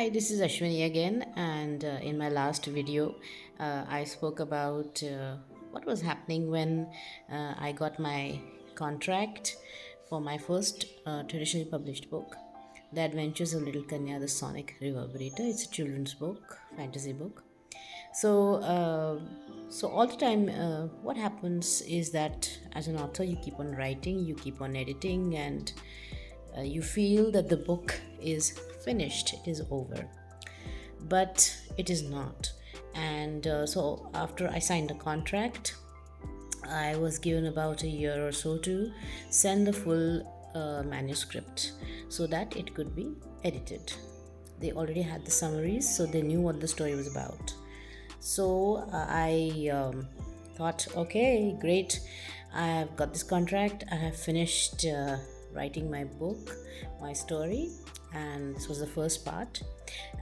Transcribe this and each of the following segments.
Hi, this is Ashwini again, and in my last video, I spoke about what was happening when I got my contract for my first traditionally published book, The Adventures of Little Kanya, the Sonic Reverberator. It's a children's book, fantasy book. So all the time, what happens is that as an author, you keep on writing, you keep on editing, and you feel that the book is finished, it is over, but it is not. And so after I signed the contract, I was given about a year or so to send the full manuscript so that it could be edited. They already had the summaries, so they knew what the story was about. So I thought, okay, great. I have got this contract. I have finished writing my book, my story, and this was the first part.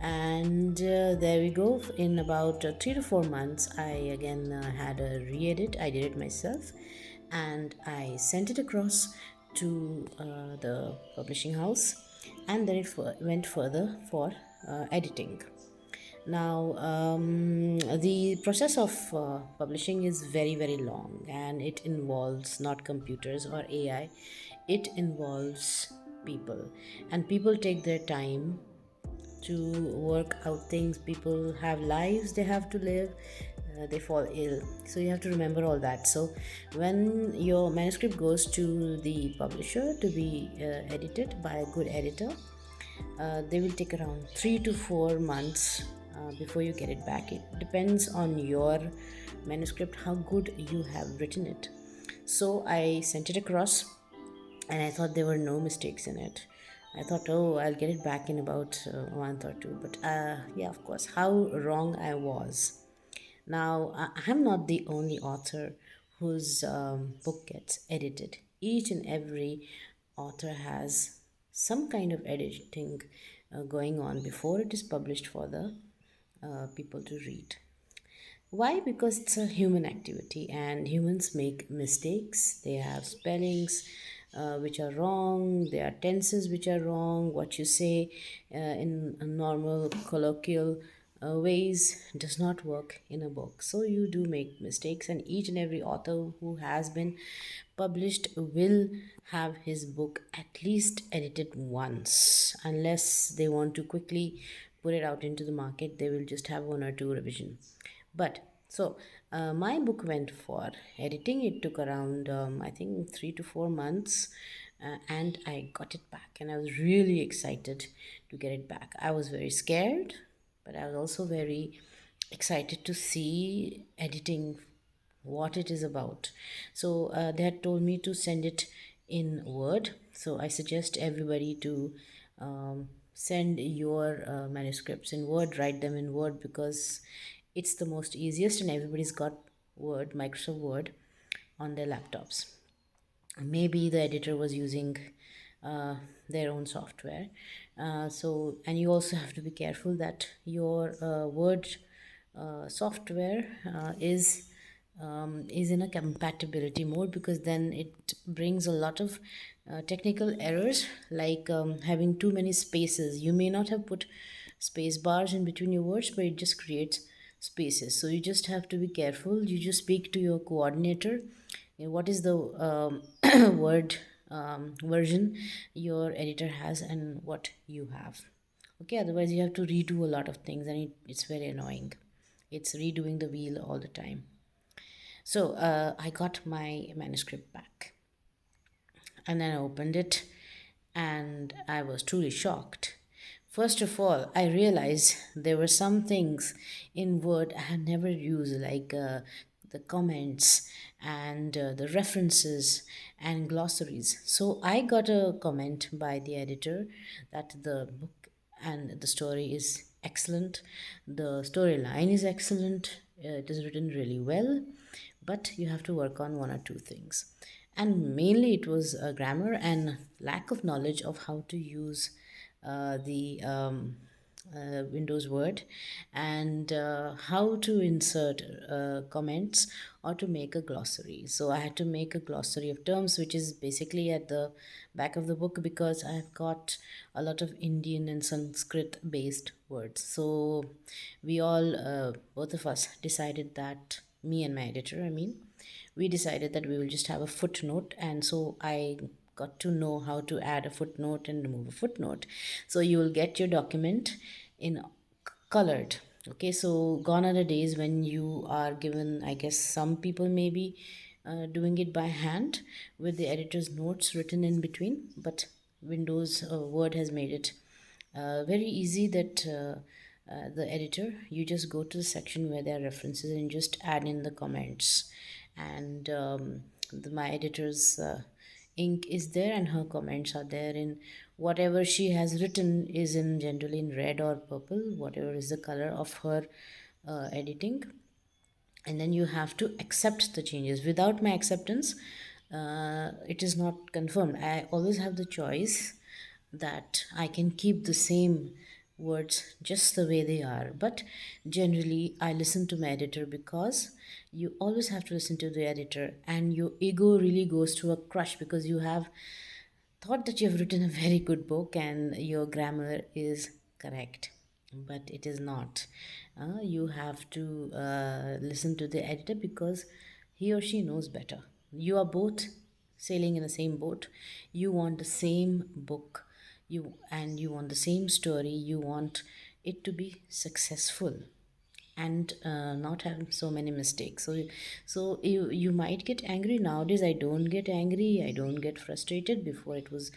And there we go. In about 3 to 4 months, I again had a re edit. I did it myself and I sent it across to the publishing house, and then it went further for editing. Now, the process of publishing is very, very long, and it involves not computers or AI, it involves people, and people take their time to work out things. People have lives they have to live, they fall ill, so you have to remember all that. So when your manuscript goes to the publisher to be edited by a good editor, they will take around 3 to 4 months before you get it back. It depends on your manuscript, how good you have written it. So I sent it across, and I thought there were no mistakes in it. I thought, oh, I'll get it back in about a month or two. But yeah, of course, how wrong I was. Now, I'm not the only author whose book gets edited. Each and every author has some kind of editing going on before it is published for the people to read. Why? Because it's a human activity and humans make mistakes. They have spellings which are wrong, there are tenses which are wrong. What you say in a normal colloquial ways does not work in a book. So you do make mistakes, and each and every author who has been published will have his book at least edited once, unless they want to quickly put it out into the market. They will just have one or two revision. But so my book went for editing. It took around I think 3 to 4 months, and I got it back, and I was really excited to get it back. I was very scared, but I was also very excited to see editing, what it is about. So they had told me to send it in Word. So I suggest everybody to send your manuscripts in Word, write them in Word, because it's the most easiest, and everybody's got Word, Microsoft Word on their laptops. Maybe the editor was using uh, their own software. So, and you also have to be careful that your Word software is in a compatibility mode, because then it brings a lot of technical errors, like having too many spaces. You may not have put space bars in between your words, but it just creates spaces. So you just have to be careful. You just speak to your coordinator, what is the word version your editor has and what you have. Okay, otherwise you have to redo a lot of things, and it's very annoying. It's redoing the wheel all the time. So I got my manuscript back, and then I opened it, and I was truly shocked. First of all, I realized there were some things in Word I had never used, like the comments and the references and glossaries. So I got a comment by the editor that the book and the story is excellent, the storyline is excellent, it is written really well, but you have to work on one or two things. And mainly it was grammar and lack of knowledge of how to use the Windows Word, and how to insert comments or to make a glossary. So I had to make a glossary of terms, which is basically at the back of the book because I've got a lot of Indian and Sanskrit based words. So we all, both of us, decided that, me and my editor, I mean, we decided that we will just have a footnote. And so I got to know how to add a footnote and remove a footnote. So you will get your document in colored. Okay, so gone are the days when you are given, I guess some people may be doing it by hand with the editor's notes written in between, but Windows Word has made it very easy that the editor, you just go to the section where there are references and just add in the comments. And my editor's ink is there and her comments are there in whatever she has written is in generally in red or purple, whatever is the color of her editing. And then you have to accept the changes. Without my acceptance, it is not confirmed. I always have the choice that I can keep the same words just the way they are, but generally I listen to my editor, because you always have to listen to the editor, and your ego really goes to a crush because you have thought that you have written a very good book and your grammar is correct, but it is not. You have to listen to the editor because he or she knows better. You are both sailing in the same boat. You want the same book, you want the same story. You want it to be successful and not have so many mistakes. So you might get angry. Nowadays I don't get angry, I don't get frustrated. Before it was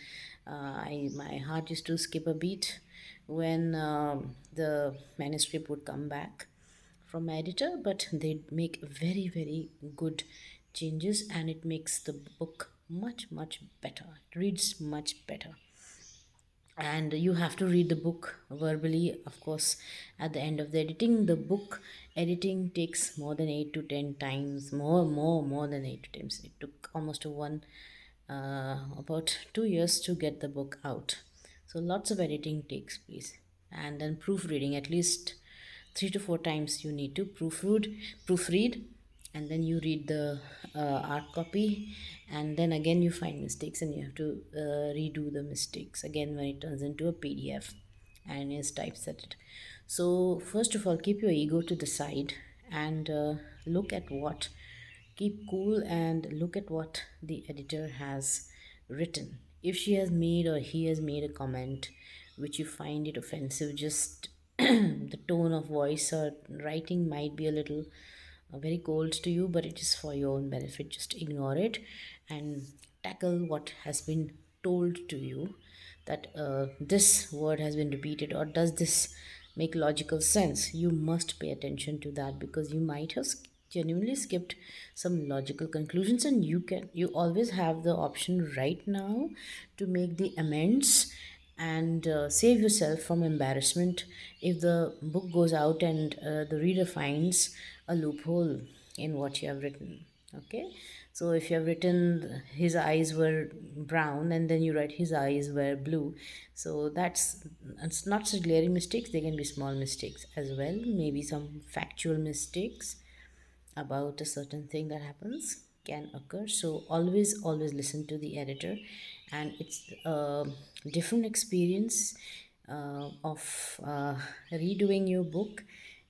my heart used to skip a beat when the manuscript would come back from my editor, but they make very very good changes and it makes the book much better. It reads much better. And you have to read the book verbally, of course. At the end of the editing, the book editing takes more than 8 to 10 times more than 8 times. It took almost about 2 years to get the book out. So lots of editing takes place, and then proofreading, at least 3 to 4 times you need to proofread, and then you read the art copy, and then again you find mistakes and you have to redo the mistakes again when it turns into a PDF and is typesetted. So first of all, keep your ego to the side and look at what keep cool and look at what the editor has written. If she has made or he has made a comment which you find it offensive, just the tone of voice or writing might be a little very cold to you, but it is for your own benefit. Just ignore it and tackle what has been told to you, that this word has been repeated, or does this make logical sense. You must pay attention to that because you might have genuinely skipped some logical conclusions, and you always have the option right now to make the amends and save yourself from embarrassment if the book goes out and the reader finds a loophole in what you have written. Okay, so if you have written his eyes were brown and then you write his eyes were blue, so that's it's not such glaring mistakes. They can be small mistakes as well, maybe some factual mistakes about a certain thing that happens can occur. So always listen to the editor, and it's a different experience of redoing your book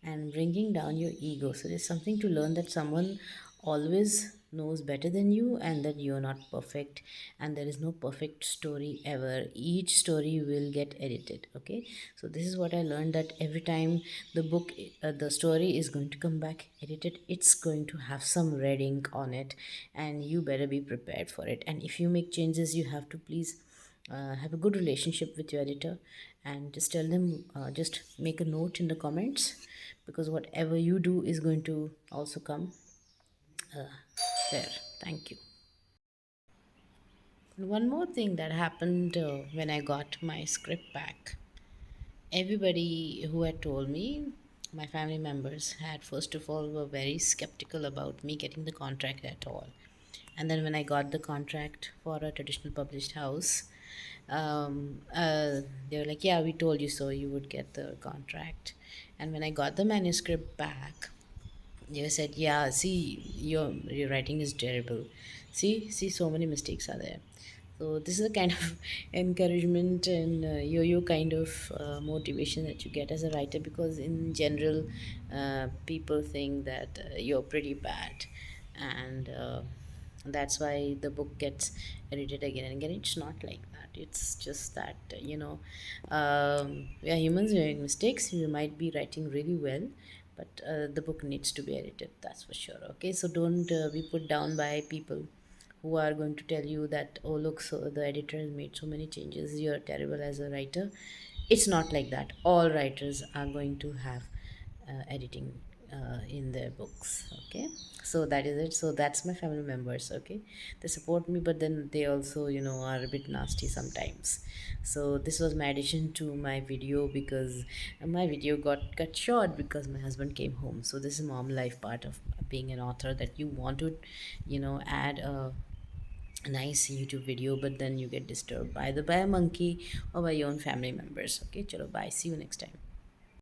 and bringing down your ego. So there's something to learn, that someone always knows better than you and that you're not perfect, and there is no perfect story ever. Each story will get edited. Okay, so this is what I learned, that every time the book the story is going to come back edited, it's going to have some red ink on it, and you better be prepared for it. And if you make changes, you have to please have a good relationship with your editor and just tell them, just make a note in the comments, because whatever you do is going to also come there. Thank you. And one more thing that happened when I got my script back. Everybody who had told me, my family members had first of all were very skeptical about me getting the contract at all. And then when I got the contract for a traditional published house, They were like, yeah, we told you so, you would get the contract. And when I got the manuscript back, they said, yeah, see, your writing is terrible. See, so many mistakes are there. So this is the kind of encouragement and yo-yo kind of motivation that you get as a writer, because in general, people think that you're pretty bad, and that's why the book gets edited again and again. It's not like that. It's just that we are humans, we make mistakes. We might be writing really well, but the book needs to be edited, that's for sure. Okay, so don't be put down by people who are going to tell you that, oh look, so the editor has made so many changes, you're terrible as a writer. It's not like that. All writers are going to have editing in their books. Okay, so that is it. So that's my family members. Okay, they support me, but then they also, are a bit nasty sometimes. So this was my addition to my video, because my video got cut short because my husband came home. So this is mom life part of being an author, that you want to add a nice YouTube video, but then you get disturbed either by a monkey or by your own family members. Okay, chalo, bye. See you next time.